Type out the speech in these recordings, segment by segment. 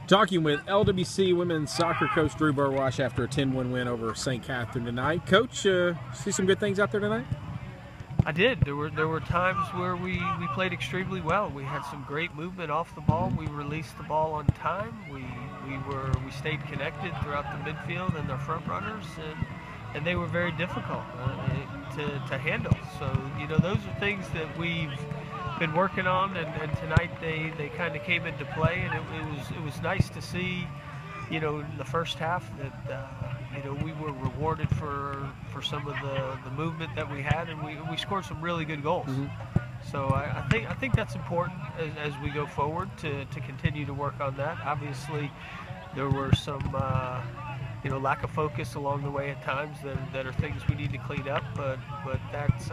Talking with LWC women's soccer coach Drew Burwash after a 10-1 win over St. Catharine tonight. Coach, see some good things out there tonight? I did. There were times where we played extremely well. We had some great movement off the ball. We released the ball on time. We stayed connected throughout the midfield and their front runners, and they were very difficult to handle. So those are things that we've been working on, and tonight they kind of came into play, and it was nice to see, in the first half that we were rewarded for some of the movement that we had, and we scored some really good goals. So I think that's important as we go forward to continue to work on that. Obviously, there were some lack of focus along the way at times that are things we need to clean up, but that's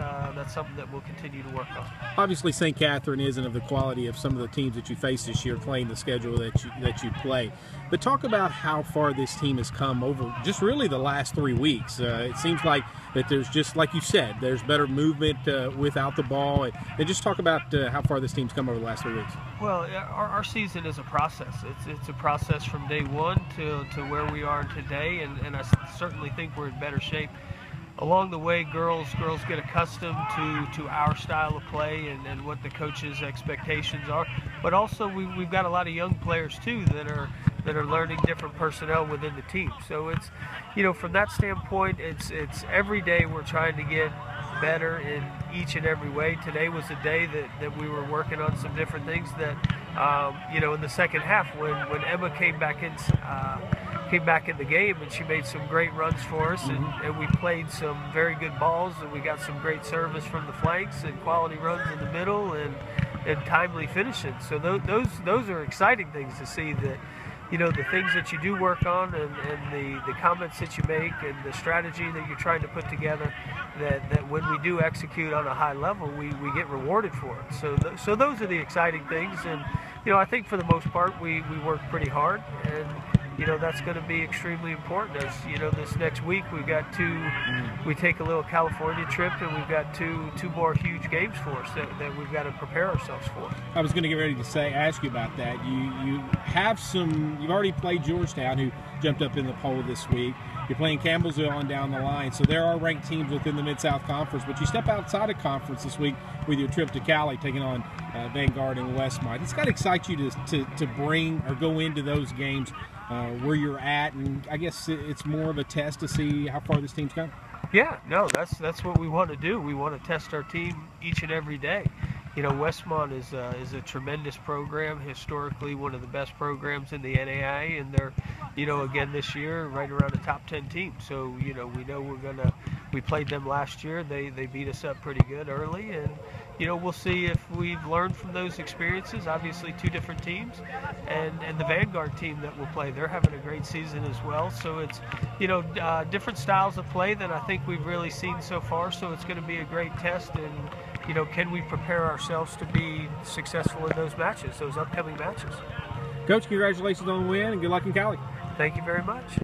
something that we'll continue to work on. Obviously, St. Catharine isn't of the quality of some of the teams that you face this year playing the schedule that you play. But talk about how far this team has come over just really the last 3 weeks. It seems like that there's just, like you said, there's better movement without the ball. And just talk about how far this team's come over the last 3 weeks. Well, our season is a process. It's a process from day one to where we are today, and I certainly think we're in better shape. Along the way, girls get accustomed to our style of play and what the coach's expectations are. But also, we've got a lot of young players too that are learning different personnel within the team. So it's, from that standpoint, it's every day we're trying to get better in each and every way. Today was a day that we were working on some different things that, in the second half when Emma came back in the game, and she made some great runs for us, and we played some very good balls, and we got some great service from the flanks and quality runs in the middle and timely finishing. So those are exciting things to see, that the things that you do work on and the comments that you make and the strategy that you're trying to put together, that when we do execute on a high level, we get rewarded for it. So those are the exciting things, and I think for the most part we work pretty hard, and that's going to be extremely important. As this next week we've got we take a little California trip, and we've got two more huge games for us that we've got to prepare ourselves for. I was going to get ready to ask you about that. You've already played Georgetown, who jumped up in the poll this week. You're playing Campbellsville on down the line, so there are ranked teams within the Mid-South Conference, but you step outside of conference this week with your trip to Cali, taking on Vanguard and Westmont. It's got to excite you to bring or go into those games where you're at, and I guess it's more of a test to see how far this team's come. Yeah, no, that's what we want to do. We want to test our team each and every day. Westmont is a tremendous program, historically one of the best programs in the NAIA, and they're, again this year right around the top 10 team. So we know we played them last year. They beat us up pretty good early, and we'll see if we've learned from those experiences. Obviously, two different teams, and the Vanguard team that will play, they're having a great season as well. So it's different styles of play than I think we've really seen so far. So it's going to be a great test, and can we prepare ourselves to be successful in those matches, those upcoming matches? Coach, congratulations on the win, and good luck in Cali. Thank you very much.